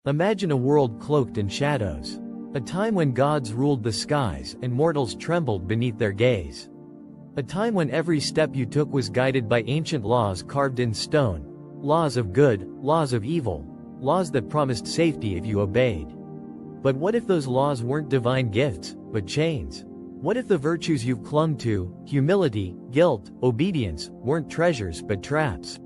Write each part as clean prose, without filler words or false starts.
Imagine a world cloaked in shadows. A time when gods ruled the skies and mortals trembled beneath their gaze. A time when every step you took was guided by ancient laws carved in stone. Laws of good, laws of evil, laws that promised safety if you obeyed. But what if those laws weren't divine gifts, but chains? What if the virtues you've clung to, humility, guilt, obedience, weren't treasures but traps?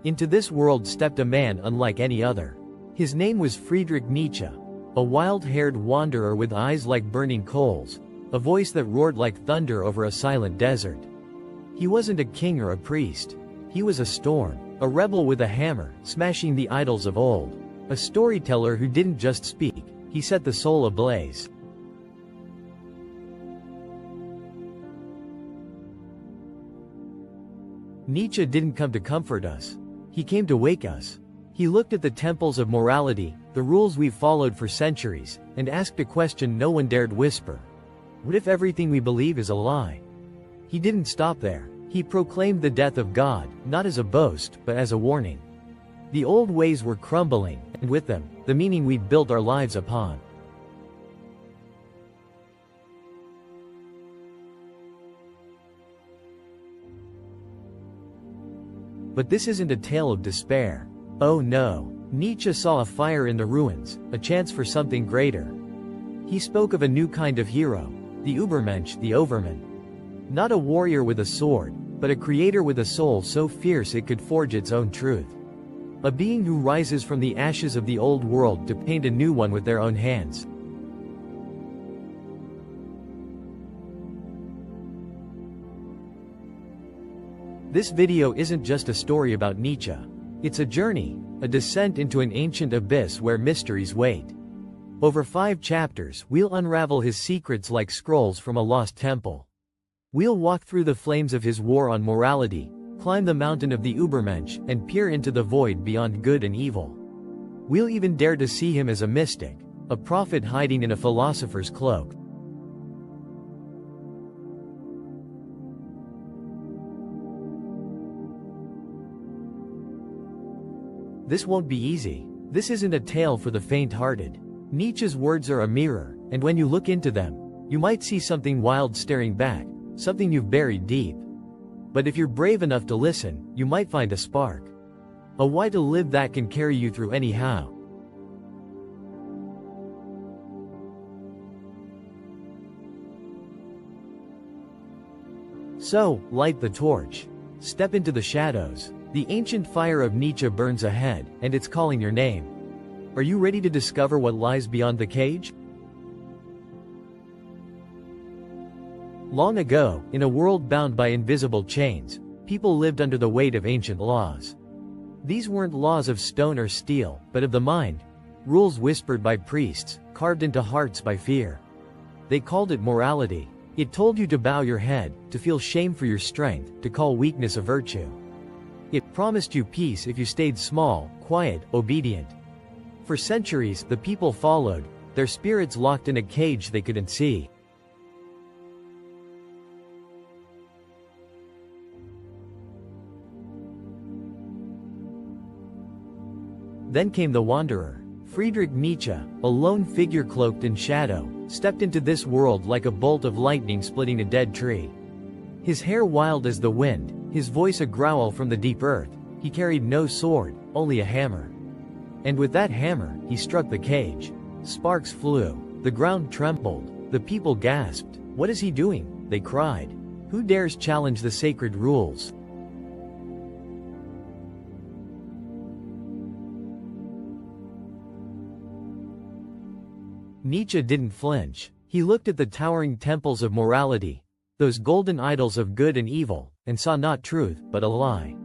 Into this world stepped a man unlike any other. His name was Friedrich Nietzsche, a wild-haired wanderer with eyes like burning coals, a voice that roared like thunder over a silent desert. He wasn't a king or a priest. He was a storm, a rebel with a hammer, smashing the idols of old, a storyteller who didn't just speak, he set the soul ablaze. Nietzsche didn't come to comfort us. He came to wake us. He looked at the temples of morality, the rules we've followed for centuries, and asked a question no one dared whisper. What if everything we believe is a lie? He didn't stop there. He proclaimed the death of God, not as a boast, but as a warning. The old ways were crumbling, and with them, the meaning we'd built our lives upon. But this isn't a tale of despair. Oh no. Nietzsche saw a fire in the ruins, a chance for something greater. He spoke of a new kind of hero, the Übermensch, the overman. Not a warrior with a sword, but a creator with a soul so fierce it could forge its own truth. A being who rises from the ashes of the old world to paint a new one with their own hands. This video isn't just a story about Nietzsche. It's a journey, a descent into an ancient abyss where mysteries wait. Over 5 chapters, we'll unravel his secrets like scrolls from a lost temple. We'll walk through the flames of his war on morality, climb the mountain of the Übermensch, and peer into the void beyond good and evil. We'll even dare to see him as a mystic, a prophet hiding in a philosopher's cloak. This won't be easy. This isn't a tale for the faint-hearted. Nietzsche's words are a mirror, and when you look into them, you might see something wild staring back, something you've buried deep. But if you're brave enough to listen, you might find a spark. A why to live that can carry you through any how. So, light the torch. Step into the shadows. The ancient fire of Nietzsche burns ahead, and it's calling your name. Are you ready to discover what lies beyond the cage? Long ago, in a world bound by invisible chains, people lived under the weight of ancient laws. These weren't laws of stone or steel, but of the mind. Rules whispered by priests, carved into hearts by fear. They called it morality. It told you to bow your head, to feel shame for your strength, to call weakness a virtue. It promised you peace if you stayed small, quiet, obedient. For centuries, the people followed, their spirits locked in a cage they couldn't see. Then came the wanderer. Friedrich Nietzsche, a lone figure cloaked in shadow, stepped into this world like a bolt of lightning splitting a dead tree. His hair wild as the wind, his voice a growl from the deep earth. He carried no sword, only a hammer. And with that hammer, he struck the cage. Sparks flew. The ground trembled. The people gasped. What is he doing? They cried. Who dares challenge the sacred rules? Nietzsche didn't flinch. He looked at the towering temples of morality, those golden idols of good and evil, and saw not truth, but a lie.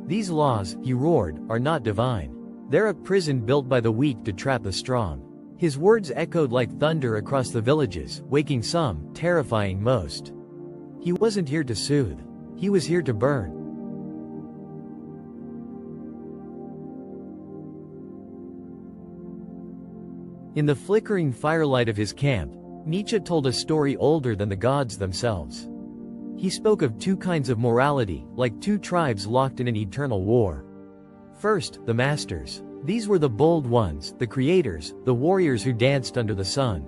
These laws, he roared, are not divine. They're a prison built by the weak to trap the strong. His words echoed like thunder across the villages, waking some, terrifying most. He wasn't here to soothe. He was here to burn. In the flickering firelight of his camp, Nietzsche told a story older than the gods themselves. He spoke of two kinds of morality, like two tribes locked in an eternal war. First, the masters. These were the bold ones, the creators, the warriors who danced under the sun.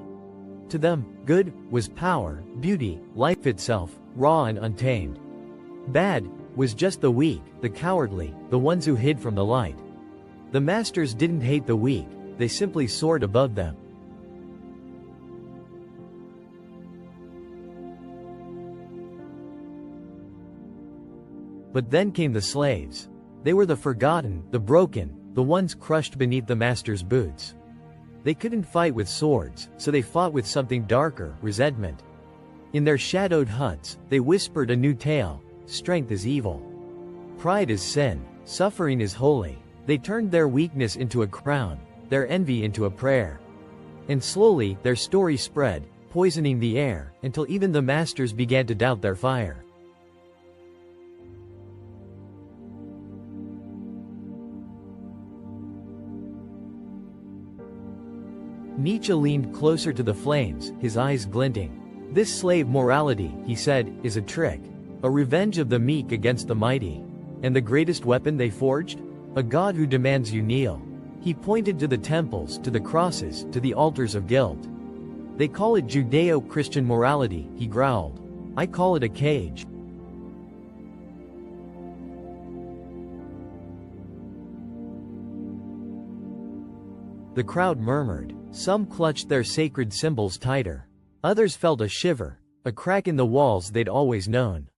To them, good was power, beauty, life itself, raw and untamed. Bad was just the weak, the cowardly, the ones who hid from the light. The masters didn't hate the weak, they simply soared above them. But then came the slaves. They were the forgotten, the broken, the ones crushed beneath the master's boots. They couldn't fight with swords, so they fought with something darker, resentment. In their shadowed huts, they whispered a new tale: strength is evil. Pride is sin. Suffering is holy. They turned their weakness into a crown, their envy into a prayer. And slowly, their story spread, poisoning the air, until even the masters began to doubt their fire. Nietzsche leaned closer to the flames, his eyes glinting. This slave morality, he said, is a trick. A revenge of the meek against the mighty. And the greatest weapon they forged? A God who demands you kneel. He pointed to the temples, to the crosses, to the altars of guilt. They call it Judeo-Christian morality, he growled. I call it a cage. The crowd murmured. Some clutched their sacred symbols tighter. Others felt a shiver, a crack in the walls they'd always known.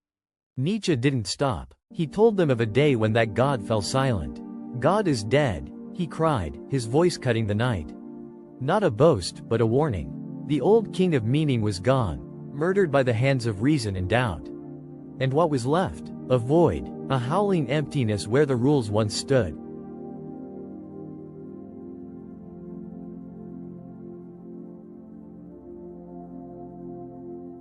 Nietzsche didn't stop. He told them of a day when that God fell silent. God is dead, he cried, his voice cutting the night. Not a boast, but a warning. The old king of meaning was gone, murdered by the hands of reason and doubt. And what was left? A void, a howling emptiness where the rules once stood.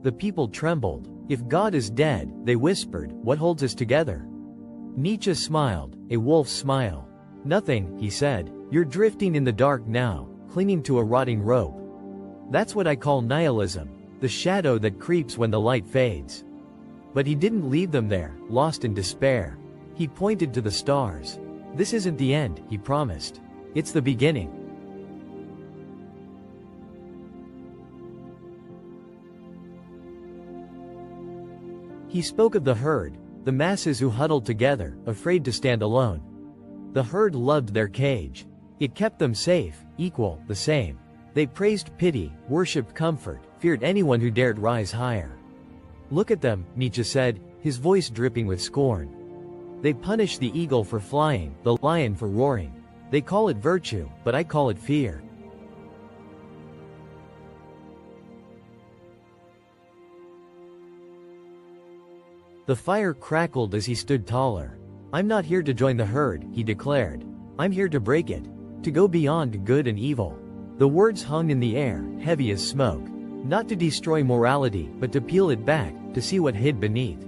The people trembled. If God is dead, they whispered, what holds us together? Nietzsche smiled, a wolf's smile. Nothing, he said. You're drifting in the dark now, clinging to a rotting rope. That's what I call nihilism, the shadow that creeps when the light fades. But he didn't leave them there, lost in despair. He pointed to the stars. This isn't the end, he promised. It's the beginning. He spoke of the herd, the masses who huddled together, afraid to stand alone. The herd loved their cage. It kept them safe, equal, the same. They praised pity, worshipped comfort, feared anyone who dared rise higher. Look at them, Nietzsche said, his voice dripping with scorn. They punish the eagle for flying, the lion for roaring. They call it virtue, but I call it fear. The fire crackled as he stood taller. I'm not here to join the herd, he declared. I'm here to break it. To go beyond good and evil. The words hung in the air, heavy as smoke. Not to destroy morality, but to peel it back, to see what hid beneath.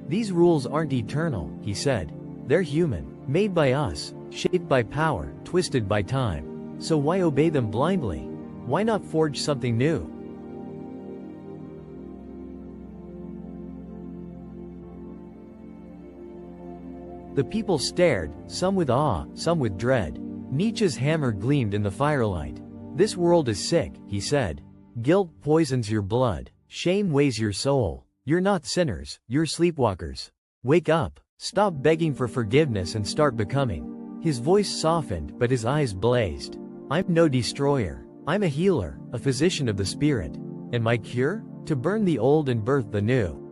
These rules aren't eternal, he said. They're human, made by us, shaped by power, twisted by time. So why obey them blindly? Why not forge something new? The people stared, some with awe, some with dread. Nietzsche's hammer gleamed in the firelight. This world is sick, he said. Guilt poisons your blood. Shame weighs your soul. You're not sinners, you're sleepwalkers. Wake up, stop begging for forgiveness and start becoming. His voice softened, but his eyes blazed. I'm no destroyer. I'm a healer, a physician of the spirit. And my cure? To burn the old and birth the new.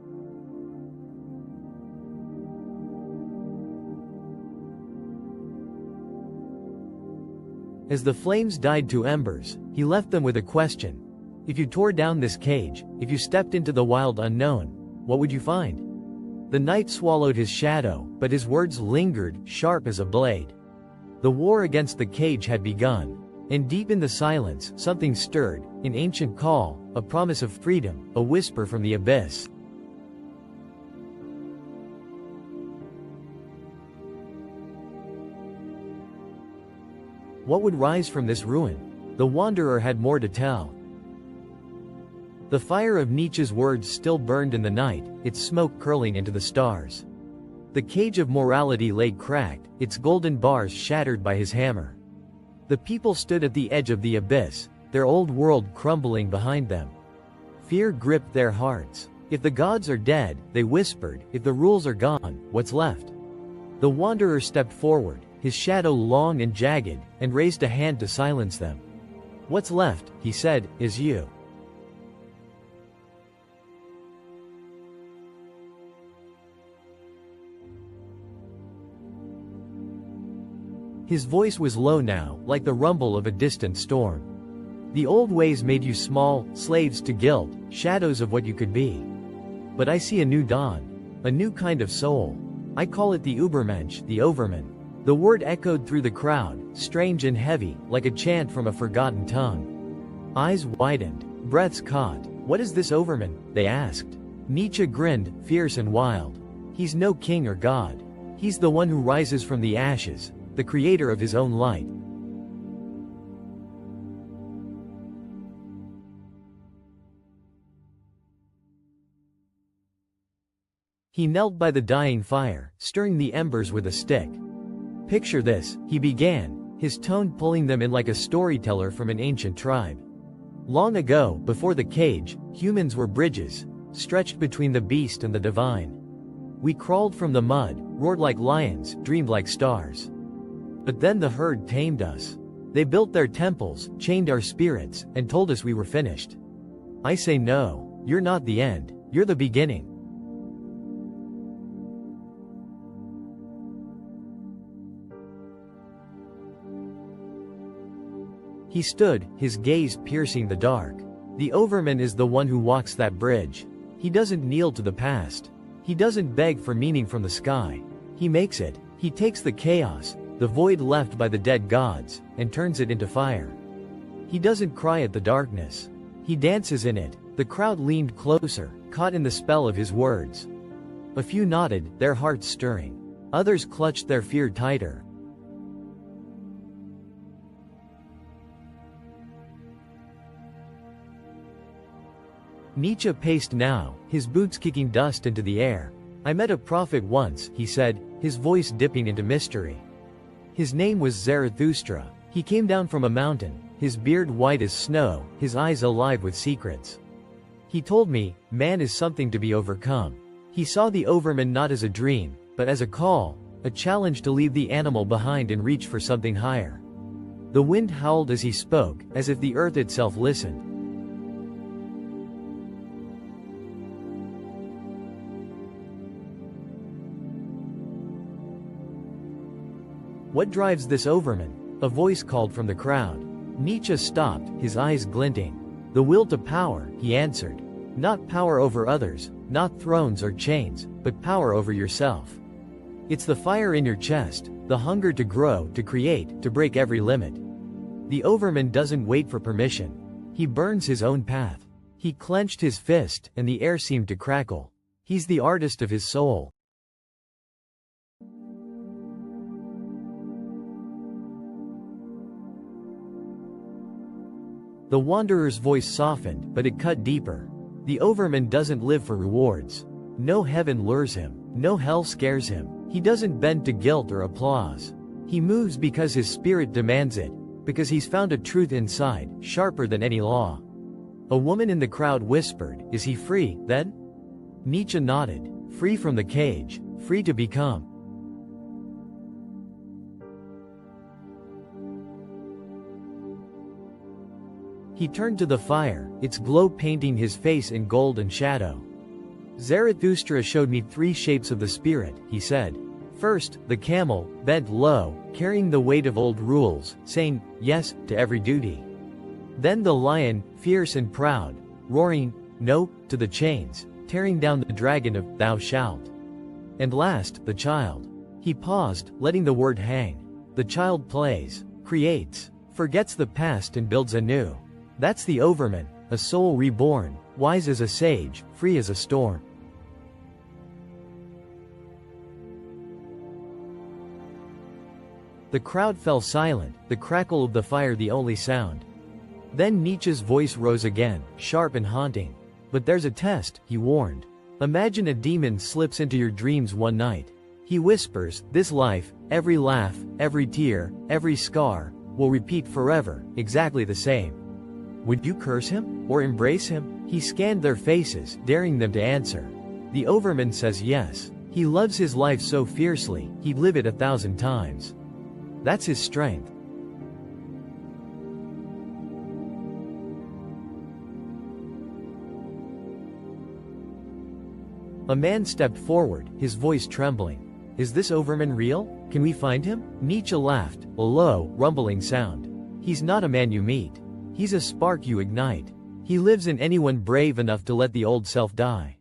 As the flames died to embers, he left them with a question. If you tore down this cage, if you stepped into the wild unknown, what would you find? The night swallowed his shadow, but his words lingered, sharp as a blade. The war against the cage had begun, and deep in the silence, something stirred, an ancient call, a promise of freedom, a whisper from the abyss. What would rise from this ruin? The wanderer had more to tell. The fire of Nietzsche's words still burned in the night, its smoke curling into the stars. The cage of morality lay cracked, its golden bars shattered by his hammer. The people stood at the edge of the abyss, their old world crumbling behind them. Fear gripped their hearts. If the gods are dead, they whispered, if the rules are gone, what's left? The wanderer stepped forward, his shadow long and jagged, and raised a hand to silence them. What's left, he said, is you. His voice was low now, like the rumble of a distant storm. The old ways made you small, slaves to guilt, shadows of what you could be. But I see a new dawn, a new kind of soul. I call it the Übermensch, the Overman. The word echoed through the crowd, strange and heavy, like a chant from a forgotten tongue. Eyes widened, breaths caught. What is this Overman? They asked. Nietzsche grinned, fierce and wild. He's no king or god. He's the one who rises from the ashes, the creator of his own light. He knelt by the dying fire, stirring the embers with a stick. Picture this, he began, his tone pulling them in like a storyteller from an ancient tribe. Long ago, before the cage, humans were bridges, stretched between the beast and the divine. We crawled from the mud, roared like lions, dreamed like stars. But then the herd tamed us. They built their temples, chained our spirits, and told us we were finished. I say no, you're not the end, you're the beginning. He stood, his gaze piercing the dark. The Overman is the one who walks that bridge. He doesn't kneel to the past. He doesn't beg for meaning from the sky. He makes it. He takes the chaos, the void left by the dead gods, and turns it into fire. He doesn't cry at the darkness. He dances in it. The crowd leaned closer, caught in the spell of his words. A few nodded, their hearts stirring. Others clutched their fear tighter. Nietzsche paced now, his boots kicking dust into the air. I met a prophet once, he said, his voice dipping into mystery. His name was Zarathustra. He came down from a mountain, his beard white as snow, his eyes alive with secrets. He told me, man is something to be overcome. He saw the Overman not as a dream, but as a call, a challenge to leave the animal behind and reach for something higher. The wind howled as he spoke, as if the earth itself listened. What drives this Overman? A voice called from the crowd. Nietzsche stopped, his eyes glinting. The will to power, he answered. Not power over others, not thrones or chains, but power over yourself. It's the fire in your chest, the hunger to grow, to create, to break every limit. The Overman doesn't wait for permission. He burns his own path. He clenched his fist, and the air seemed to crackle. He's the artist of his soul. The wanderer's voice softened, but it cut deeper. The Overman doesn't live for rewards. No heaven lures him, no hell scares him. He doesn't bend to guilt or applause. He moves because his spirit demands it, because he's found a truth inside, sharper than any law. A woman in the crowd whispered, "Is he free, then?" Nietzsche nodded. Free from the cage, free to become. He turned to the fire, its glow painting his face in gold and shadow. Zarathustra showed me 3 shapes of the spirit, he said. First, the camel, bent low, carrying the weight of old rules, saying, yes, to every duty. Then the lion, fierce and proud, roaring, no, to the chains, tearing down the dragon of, thou shalt. And last, the child. He paused, letting the word hang. The child plays, creates, forgets the past and builds anew. That's the Overman, a soul reborn, wise as a sage, free as a storm. The crowd fell silent, the crackle of the fire the only sound. Then Nietzsche's voice rose again, sharp and haunting. But there's a test, he warned. Imagine a demon slips into your dreams one night. He whispers, this life, every laugh, every tear, every scar, will repeat forever, exactly the same. Would you curse him, or embrace him? He scanned their faces, daring them to answer. The overman says yes. He loves his life so fiercely, he'd live it 1,000 times. That's his strength. A man stepped forward, his voice trembling. Is this overman real? Can we find him? Nietzsche laughed, a low, rumbling sound. He's not a man you meet. He's a spark you ignite. He lives in anyone brave enough to let the old self die.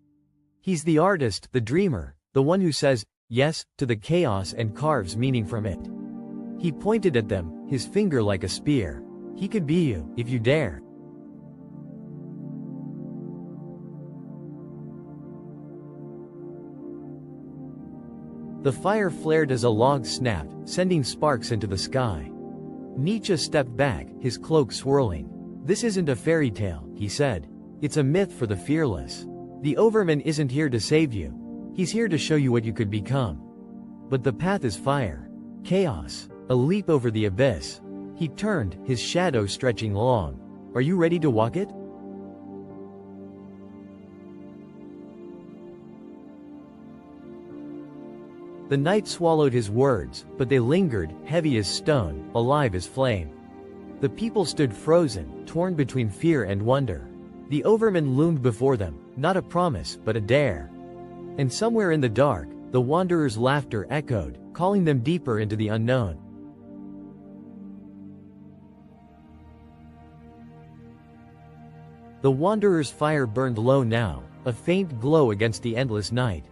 He's the artist, the dreamer, the one who says, yes, to the chaos and carves meaning from it. He pointed at them, his finger like a spear. He could be you, if you dare. The fire flared as a log snapped, sending sparks into the sky. Nietzsche stepped back, his cloak swirling. This isn't a fairy tale, he said. It's a myth for the fearless. The overman isn't here to save you. He's here to show you what you could become. But the path is fire. Chaos. A leap over the abyss. He turned, his shadow stretching long. Are you ready to walk it? The night swallowed his words, but they lingered, heavy as stone, alive as flame. The people stood frozen, torn between fear and wonder. The overman loomed before them, not a promise, but a dare. And somewhere in the dark, the wanderers' laughter echoed, calling them deeper into the unknown. The wanderers' fire burned low now, a faint glow against the endless night.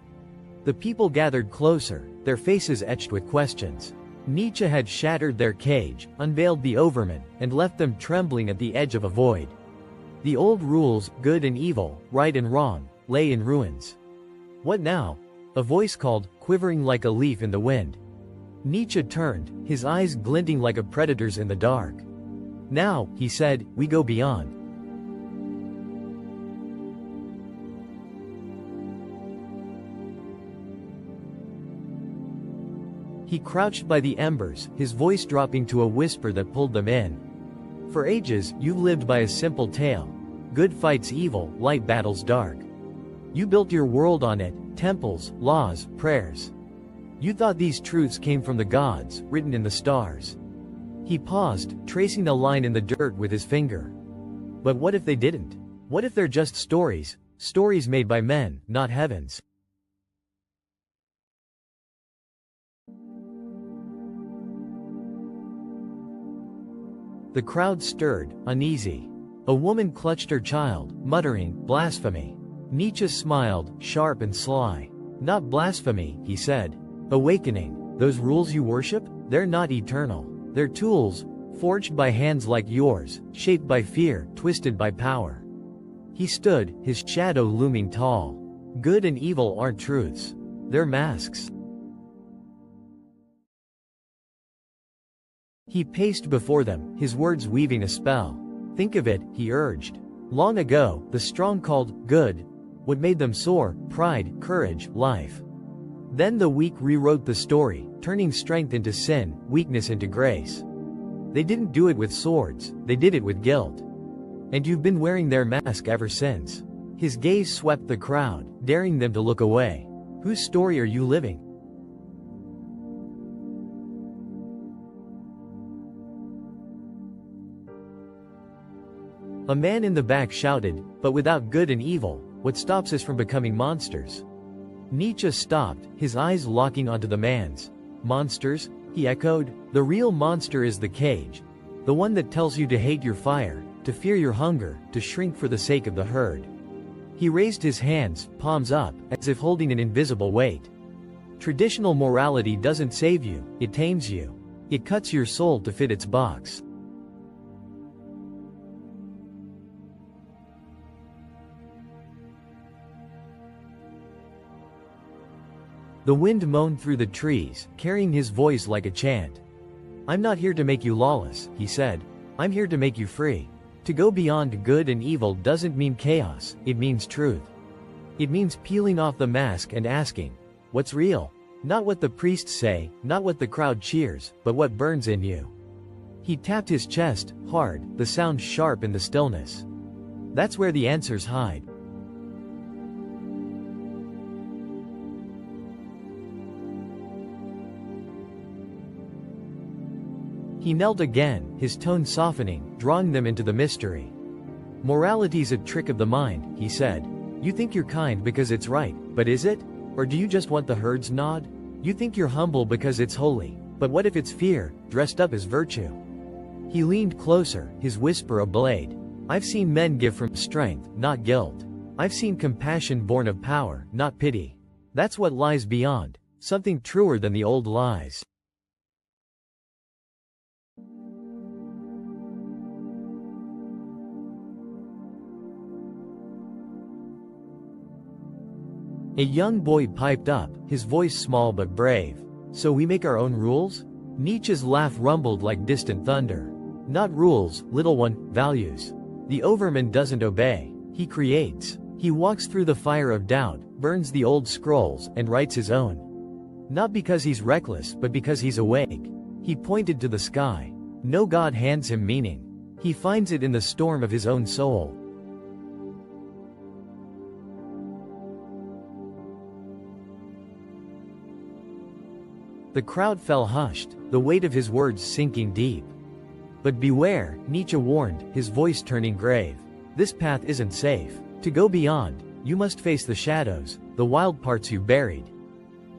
The people gathered closer, their faces etched with questions. Nietzsche had shattered their cage, unveiled the overman, and left them trembling at the edge of a void. The old rules, good and evil, right and wrong, lay in ruins. What now? A voice called, quivering like a leaf in the wind. Nietzsche turned, his eyes glinting like a predator's in the dark. Now, he said, we go beyond. He crouched by the embers, his voice dropping to a whisper that pulled them in. For ages, you lived by a simple tale. Good fights evil, light battles dark. You built your world on it, temples, laws, prayers. You thought these truths came from the gods, written in the stars. He paused, tracing the line in the dirt with his finger. But what if they didn't? What if they're just stories? Stories made by men, not heavens. The crowd stirred, uneasy. A woman clutched her child, muttering, blasphemy. Nietzsche smiled, sharp and sly. Not blasphemy, he said. Awakening. Those rules you worship? They're not eternal. They're tools, forged by hands like yours, shaped by fear, twisted by power. He stood, his shadow looming tall. Good and evil aren't truths. They're masks. He paced before them, his words weaving a spell. Think of it, he urged. Long ago, the strong called good what made them soar: pride, courage, life. Then the weak rewrote the story, turning strength into sin, weakness into grace. They didn't do it with swords, they did it with guilt. And you've been wearing their mask ever since. His gaze swept the crowd, daring them to look away. Whose story are you living? A man in the back shouted, but without good and evil, what stops us from becoming monsters? Nietzsche stopped, his eyes locking onto the man's. Monsters? He echoed. The real monster is the cage. The one that tells you to hate your fire, to fear your hunger, to shrink for the sake of the herd. He raised his hands, palms up, as if holding an invisible weight. Traditional morality doesn't save you, it tames you. It cuts your soul to fit its box. The wind moaned through the trees, carrying his voice like a chant. I'm not here to make you lawless, he said. I'm here to make you free. To go beyond good and evil doesn't mean chaos, it means truth. It means peeling off the mask and asking, what's real? Not what the priests say, not what the crowd cheers, but what burns in you. He tapped his chest, hard, the sound sharp in the stillness. That's where the answers hide. He knelt again, his tone softening, drawing them into the mystery. Morality's a trick of the mind, he said. You think you're kind because it's right, but is it? Or do you just want the herd's nod? You think you're humble because it's holy, but what if it's fear, dressed up as virtue? He leaned closer, his whisper a blade. I've seen men give from strength, not guilt. I've seen compassion born of power, not pity. That's what lies beyond, something truer than the old lies. A young boy piped up, his voice small but brave. So we make our own rules? Nietzsche's laugh rumbled like distant thunder. Not rules, little one, values. The Overman doesn't obey, he creates. He walks through the fire of doubt, burns the old scrolls, and writes his own. Not because he's reckless, but because he's awake. He pointed to the sky. No god hands him meaning. He finds it in the storm of his own soul. The crowd fell hushed, the weight of his words sinking deep. But beware, Nietzsche warned, his voice turning grave. This path isn't safe. To go beyond, you must face the shadows, the wild parts you buried.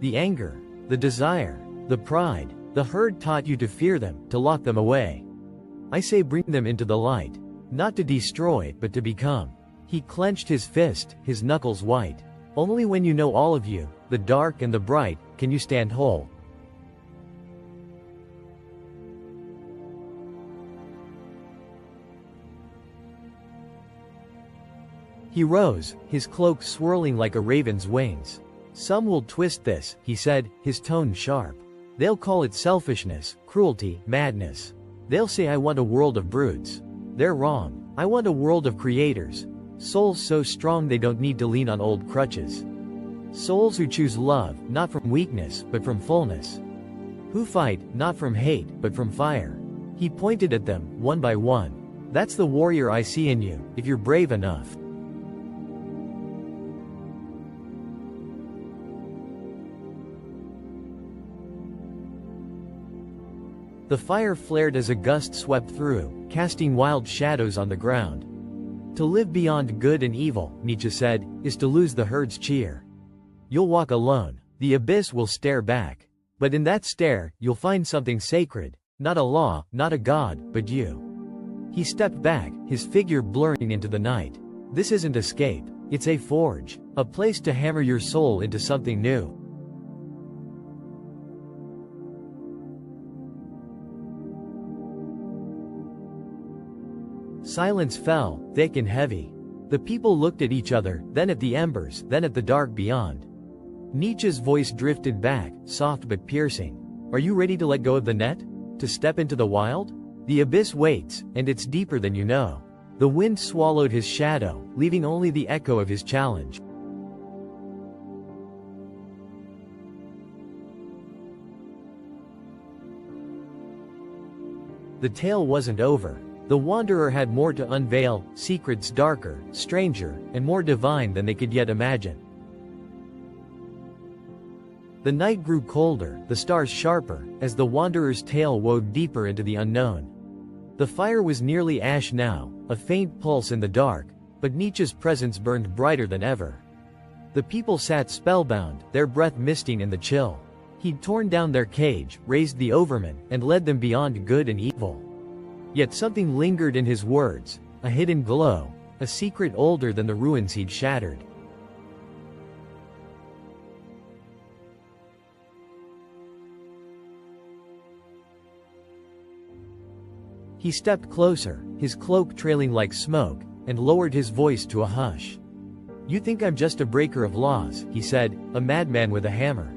The anger, the desire, the pride, the herd taught you to fear them, to lock them away. I say bring them into the light. Not to destroy, but to become. He clenched his fist, his knuckles white. Only when you know all of you, the dark and the bright, can you stand whole. He rose, his cloak swirling like a raven's wings. Some will twist this, he said, his tone sharp. They'll call it selfishness, cruelty, madness. They'll say I want a world of brutes. They're wrong. I want a world of creators. Souls so strong they don't need to lean on old crutches. Souls who choose love, not from weakness, but from fullness. Who fight, not from hate, but from fire. He pointed at them, one by one. That's the warrior I see in you, if you're brave enough. The fire flared as a gust swept through, casting wild shadows on the ground. To live beyond good and evil, Nietzsche said, is to lose the herd's cheer. You'll walk alone. The abyss will stare back. But in that stare, you'll find something sacred. Not a law, not a god, but you. He stepped back, his figure blurring into the night. This isn't escape. It's a forge. A place to hammer your soul into something new. Silence fell, thick and heavy. The people looked at each other, then at the embers, then at the dark beyond. Nietzsche's voice drifted back, soft but piercing. Are you ready to let go of the net? To step into the wild? The abyss waits, and it's deeper than you know. The wind swallowed his shadow, leaving only the echo of his challenge. The tale wasn't over. The wanderer had more to unveil, secrets darker, stranger, and more divine than they could yet imagine. The night grew colder, the stars sharper, as the wanderer's tale wove deeper into the unknown. The fire was nearly ash now, a faint pulse in the dark, but Nietzsche's presence burned brighter than ever. The people sat spellbound, their breath misting in the chill. He'd torn down their cage, raised the Overman, and led them beyond good and evil. Yet something lingered in his words, a hidden glow, a secret older than the ruins he'd shattered. He stepped closer, his cloak trailing like smoke, and lowered his voice to a hush. You think I'm just a breaker of laws, he said, a madman with a hammer.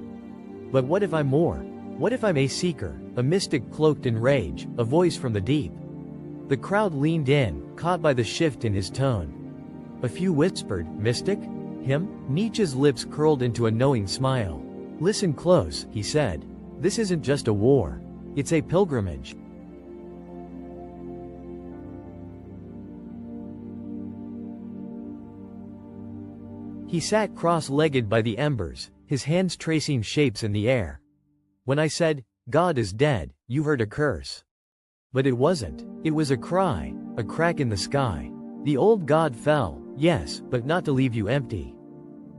But what if I'm more? What if I'm a seeker, a mystic cloaked in rage, a voice from the deep? The crowd leaned in, caught by the shift in his tone. A few whispered, "Mystic? Him?" Nietzsche's lips curled into a knowing smile. "Listen close," he said. "This isn't just a war. It's a pilgrimage." He sat cross-legged by the embers, his hands tracing shapes in the air. "When I said, 'God is dead,' you heard a curse. But it wasn't. It was a cry, a crack in the sky. The old God fell, yes, but not to leave you empty.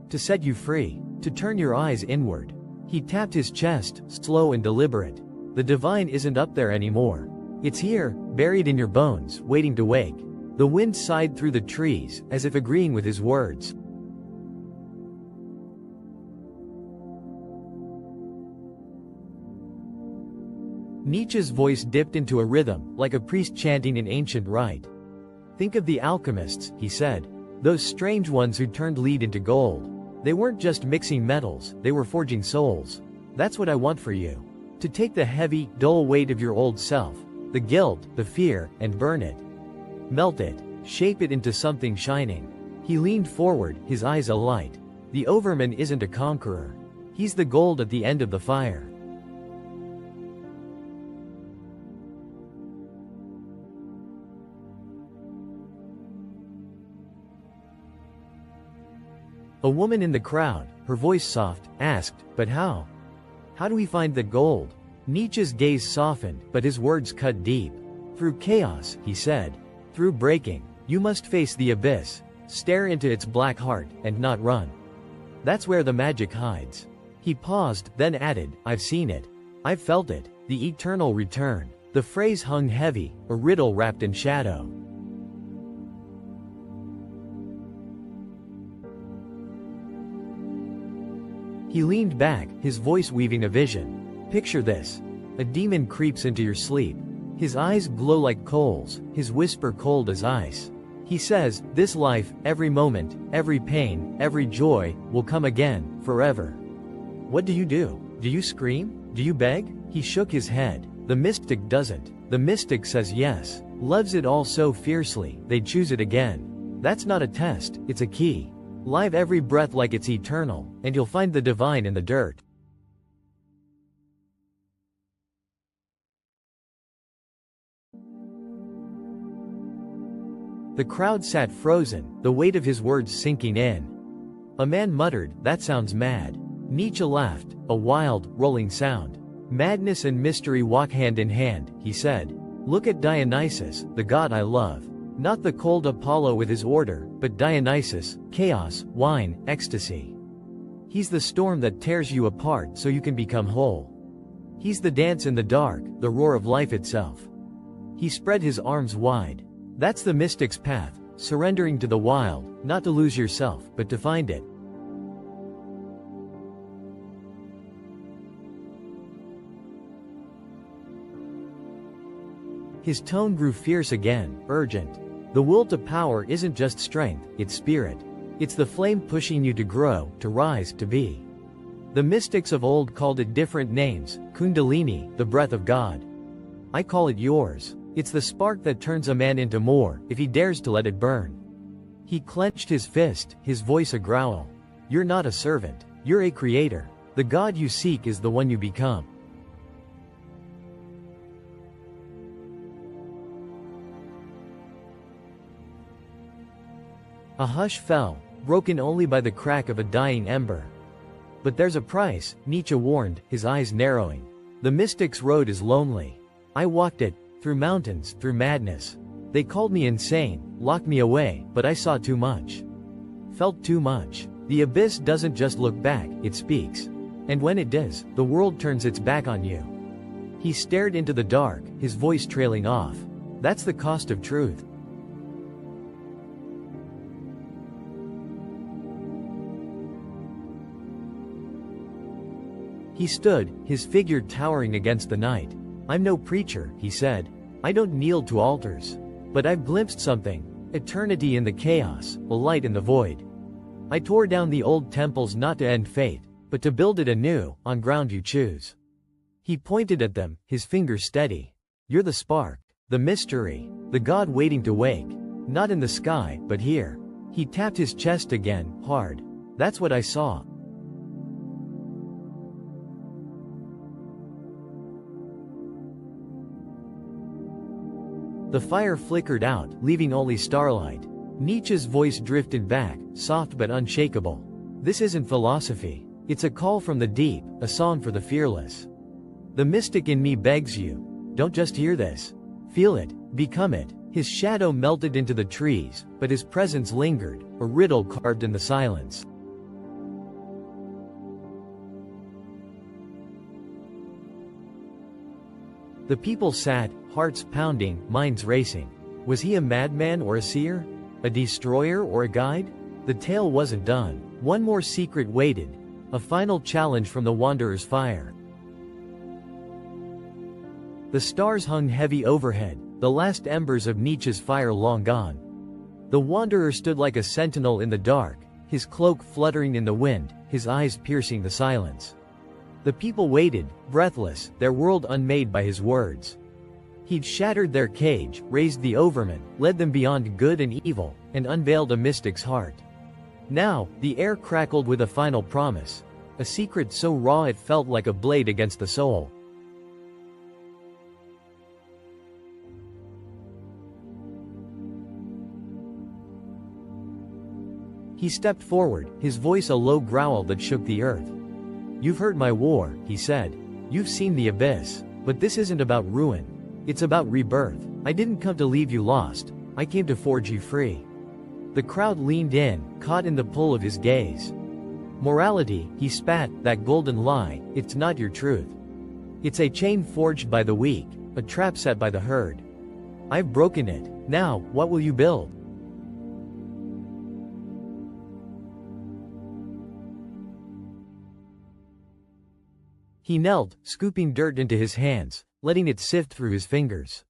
To set you free, to turn your eyes inward." He tapped his chest, slow and deliberate. "The divine isn't up there anymore. It's here, buried in your bones, waiting to wake." The wind sighed through the trees, as if agreeing with his words. Nietzsche's voice dipped into a rhythm, like a priest chanting an ancient rite. "Think of the alchemists," he said. "Those strange ones who turned lead into gold. They weren't just mixing metals, they were forging souls. That's what I want for you. To take the heavy, dull weight of your old self, the guilt, the fear, and burn it. Melt it, shape it into something shining." He leaned forward, his eyes alight. "The Overman isn't a conqueror. He's the gold at the end of the fire." A woman in the crowd, her voice soft, asked, "But how? How do we find the gold?" Nietzsche's gaze softened, but his words cut deep. "Through chaos," he said. "Through breaking. You must face the abyss, stare into its black heart, and not run. That's where the magic hides." He paused, then added, "I've seen it. I've felt it. The eternal return." The phrase hung heavy, a riddle wrapped in shadow. He leaned back, his voice weaving a vision. "Picture this. A demon creeps into your sleep. His eyes glow like coals, his whisper cold as ice. He says, 'This life, every moment, every pain, every joy, will come again, forever.' What do? Do you scream? Do you beg?" He shook his head. "The mystic doesn't. The mystic says yes, loves it all so fiercely, they'd choose it again. That's not a test, it's a key. Live every breath like it's eternal, and you'll find the divine in the dirt." The crowd sat frozen, the weight of his words sinking in. A man muttered, "That sounds mad." Nietzsche laughed, a wild, rolling sound. "Madness and mystery walk hand in hand," he said. "Look at Dionysus, the god I love. Not the cold Apollo with his order, but Dionysus, chaos, wine, ecstasy. He's the storm that tears you apart so you can become whole. He's the dance in the dark, the roar of life itself." He spread his arms wide. "That's the mystic's path, surrendering to the wild, not to lose yourself, but to find it." His tone grew fierce again, urgent. "The will to power isn't just strength, it's spirit. It's the flame pushing you to grow, to rise, to be. The mystics of old called it different names, Kundalini, the breath of God. I call it yours. It's the spark that turns a man into more, if he dares to let it burn." He clenched his fist, his voice a growl. "You're not a servant. You're a creator. The God you seek is the one you become." A hush fell, broken only by the crack of a dying ember. "But there's a price," Nietzsche warned, his eyes narrowing. "The mystic's road is lonely. I walked it, through mountains, through madness. They called me insane, locked me away, but I saw too much. Felt too much. The abyss doesn't just look back, it speaks. And when it does, the world turns its back on you." He stared into the dark, his voice trailing off. "That's the cost of truth." He stood, his figure towering against the night. "I'm no preacher," he said. "I don't kneel to altars. But I've glimpsed something. Eternity in the chaos, a light in the void. I tore down the old temples not to end fate, but to build it anew, on ground you choose." He pointed at them, his finger steady. "You're the spark. The mystery. The God waiting to wake. Not in the sky, but here. He tapped his chest again, hard. That's what I saw. The fire flickered out, leaving only starlight. Nietzsche's voice drifted back, soft but unshakable. This isn't philosophy. It's a call from the deep, a song for the fearless. The mystic in me begs you, don't just hear this. Feel it, become it. His shadow melted into the trees, but his presence lingered, a riddle carved in the silence. The people sat, hearts pounding, minds racing. Was he a madman or a seer? A destroyer or a guide? The tale wasn't done. One more secret waited. A final challenge from the wanderer's fire. The stars hung heavy overhead, the last embers of Nietzsche's fire long gone. The wanderer stood like a sentinel in the dark, his cloak fluttering in the wind, his eyes piercing the silence. The people waited, breathless, their world unmade by his words. He'd shattered their cage, raised the overman, led them beyond good and evil, and unveiled a mystic's heart. Now, the air crackled with a final promise, a secret so raw it felt like a blade against the soul. He stepped forward, his voice a low growl that shook the earth. You've heard my war, he said. You've seen the abyss. But this isn't about ruin. It's about rebirth. I didn't come to leave you lost. I came to forge you free. The crowd leaned in, caught in the pull of his gaze. Morality, he spat, that golden lie, it's not your truth. It's a chain forged by the weak, a trap set by the herd. I've broken it. Now, what will you build? He knelt, scooping dirt into his hands, letting it sift through his fingers.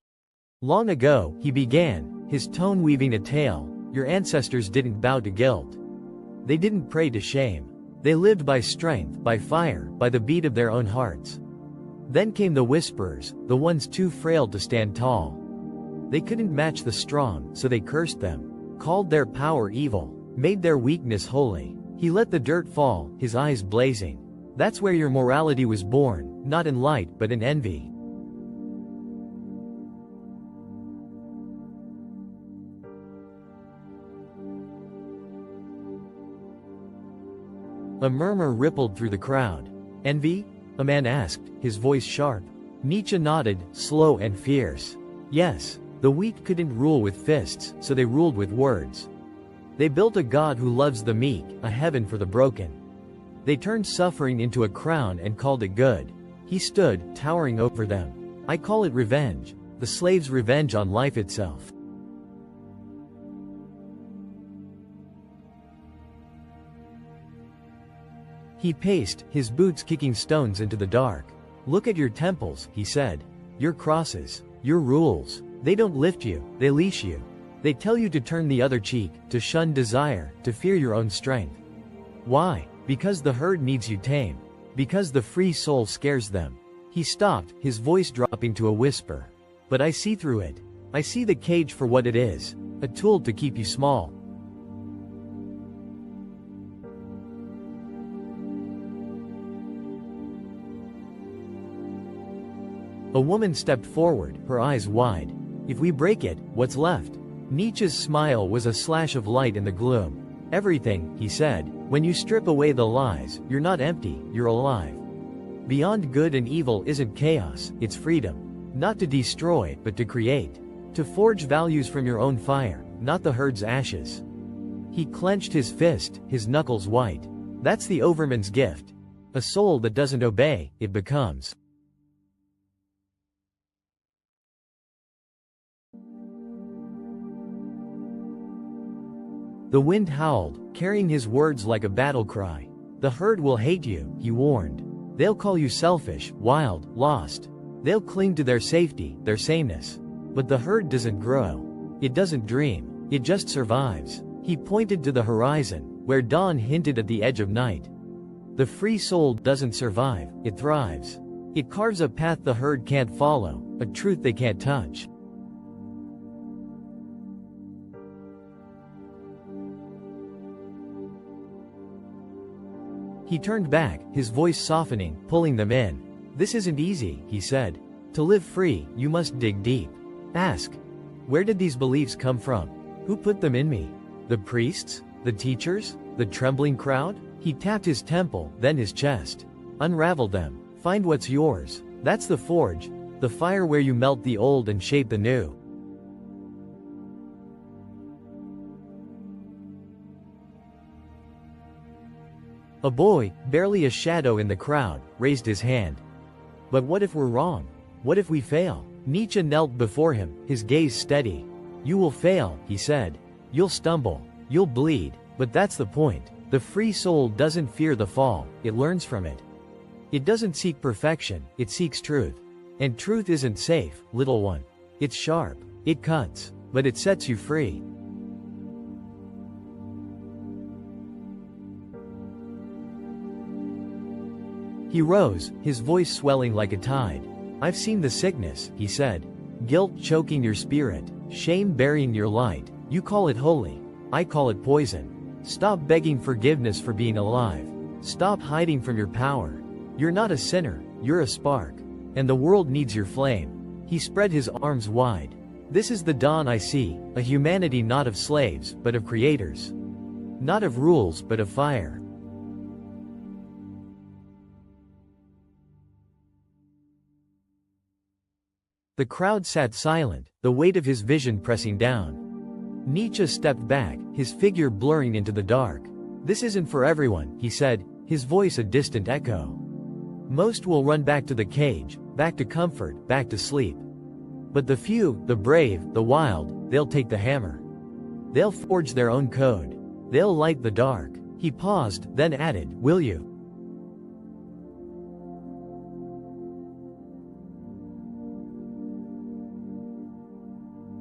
Long ago, he began, his tone weaving a tale. Your ancestors didn't bow to guilt. They didn't pray to shame. They lived by strength, by fire, by the beat of their own hearts. Then came the whisperers, the ones too frail to stand tall. They couldn't match the strong, so they cursed them, called their power evil, made their weakness holy. He let the dirt fall, his eyes blazing. That's where your morality was born, not in light but in envy. A murmur rippled through the crowd. Envy? A man asked, his voice sharp. Nietzsche nodded, slow and fierce. Yes, the weak couldn't rule with fists, so they ruled with words. They built a God who loves the meek, a heaven for the broken. They turned suffering into a crown and called it good. He stood, towering over them. I call it revenge, the slave's revenge on life itself. He paced, his boots kicking stones into the dark. Look at your temples, he said. Your crosses, your rules. They don't lift you, they leash you. They tell you to turn the other cheek, to shun desire, to fear your own strength. Why? Because the herd needs you tame. Because the free soul scares them. He stopped, his voice dropping to a whisper. But I see through it. I see the cage for what it is, a tool to keep you small. A woman stepped forward, her eyes wide. If we break it, what's left? Nietzsche's smile was a slash of light in the gloom. Everything, he said. When you strip away the lies, you're not empty, you're alive. Beyond good and evil isn't chaos, it's freedom. Not to destroy, but to create. To forge values from your own fire, not the herd's ashes. He clenched his fist, his knuckles white. That's the overman's gift. A soul that doesn't obey, it becomes. The wind howled, carrying his words like a battle cry. The herd will hate you, he warned. They'll call you selfish, wild, lost. They'll cling to their safety, their sameness. But the herd doesn't grow. It doesn't dream. It just survives. He pointed to the horizon, where dawn hinted at the edge of night. The free soul doesn't survive, it thrives. It carves a path the herd can't follow, a truth they can't touch. He turned back, his voice softening, pulling them in. This isn't easy, he said. To live free, you must dig deep. Ask. Where did these beliefs come from? Who put them in me? The priests? The teachers? The trembling crowd? He tapped his temple, then his chest. Unravel them. Find what's yours. That's the forge. The fire where you melt the old and shape the new. A boy, barely a shadow in the crowd, raised his hand. But what if we're wrong? What if we fail? Nietzsche knelt before him, his gaze steady. You will fail, he said. You'll stumble. You'll bleed. But that's the point. The free soul doesn't fear the fall, it learns from it. It doesn't seek perfection, it seeks truth. And truth isn't safe, little one. It's sharp. It cuts. But it sets you free. He rose, his voice swelling like a tide. I've seen the sickness, he said. Guilt choking your spirit, shame burying your light. You call it holy. I call it poison. Stop begging forgiveness for being alive. Stop hiding from your power. You're not a sinner, you're a spark. And the world needs your flame. He spread his arms wide. This is the dawn I see, a humanity not of slaves, but of creators. Not of rules, but of fire. The crowd sat silent, the weight of his vision pressing down. Nietzsche stepped back, his figure blurring into the dark. This isn't for everyone, he said, his voice a distant echo. Most will run back to the cage, back to comfort, back to sleep. But the few, the brave, the wild, they'll take the hammer. They'll forge their own code. They'll light the dark. He paused, then added, will you?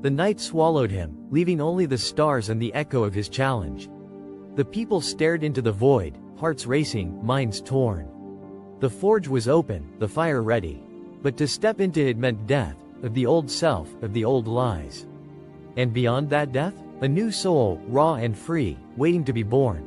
The night swallowed him, leaving only the stars and the echo of his challenge. The people stared into the void, hearts racing, minds torn. The forge was open, the fire ready. But to step into it meant death, of the old self, of the old lies. And beyond that death, a new soul, raw and free, waiting to be born.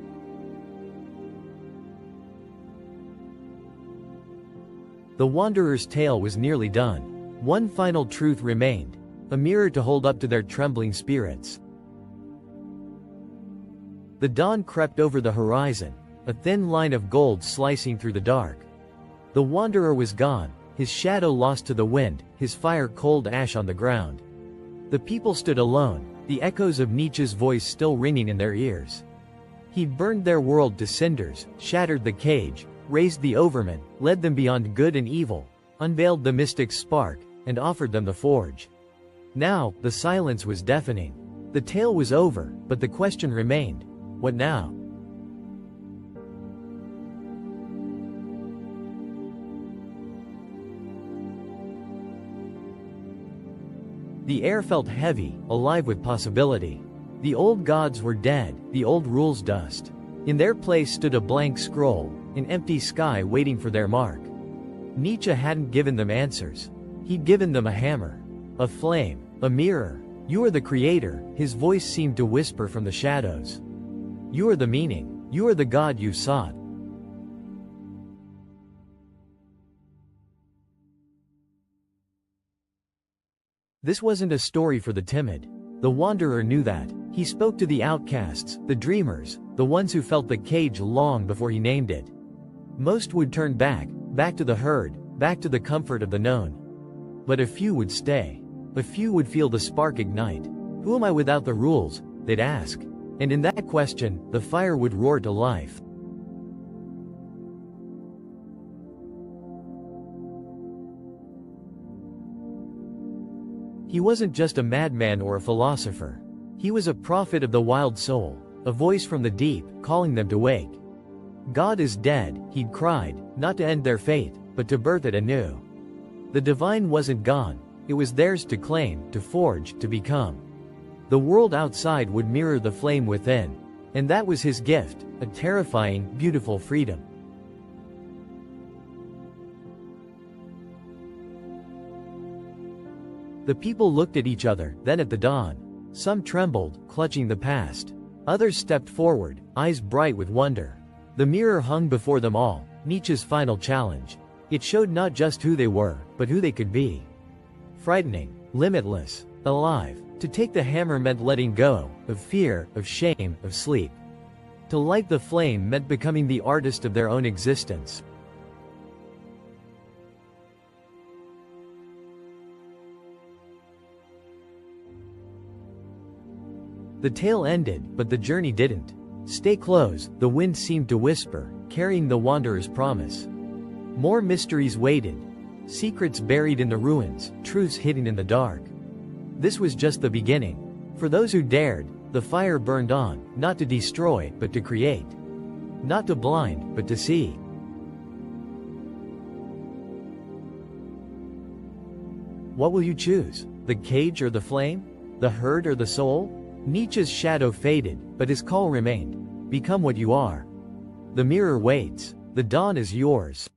The wanderer's tale was nearly done. One final truth remained. A mirror to hold up to their trembling spirits. The dawn crept over the horizon, a thin line of gold slicing through the dark. The wanderer was gone, his shadow lost to the wind, his fire cold ash on the ground. The people stood alone, the echoes of Nietzsche's voice still ringing in their ears. He'd burned their world to cinders, shattered the cage, raised the overmen, led them beyond good and evil, unveiled the mystic spark, and offered them the forge. Now, the silence was deafening. The tale was over, but the question remained. What now? The air felt heavy, alive with possibility. The old gods were dead, the old rules dust. In their place stood a blank scroll, an empty sky waiting for their mark. Nietzsche hadn't given them answers. He'd given them a hammer. A flame, a mirror. You are the creator, his voice seemed to whisper from the shadows. You are the meaning, you are the God you sought. This wasn't a story for the timid. The wanderer knew that. He spoke to the outcasts, the dreamers, the ones who felt the cage long before he named it. Most would turn back, back to the herd, back to the comfort of the known. But a few would stay. A few would feel the spark ignite. Who am I without the rules? They'd ask. And in that question, the fire would roar to life. He wasn't just a madman or a philosopher. He was a prophet of the wild soul, a voice from the deep, calling them to wake. God is dead, he'd cried, not to end their fate, but to birth it anew. The divine wasn't gone. It was theirs to claim, to forge, to become. The world outside would mirror the flame within. And that was his gift, a terrifying, beautiful freedom. The people looked at each other, then at the dawn. Some trembled, clutching the past. Others stepped forward, eyes bright with wonder. The mirror hung before them all, Nietzsche's final challenge. It showed not just who they were, but who they could be. Frightening, limitless, alive. To take the hammer meant letting go, of fear, of shame, of sleep. To light the flame meant becoming the artist of their own existence. The tale ended, but the journey didn't. Stay close, the wind seemed to whisper, carrying the wanderer's promise. More mysteries waited. Secrets buried in the ruins, truths hidden in the dark. This was just the beginning. For those who dared, the fire burned on, not to destroy, but to create. Not to blind, but to see. What will you choose? The cage or the flame? The herd or the soul? Nietzsche's shadow faded, but his call remained. Become what you are. The mirror waits. The dawn is yours.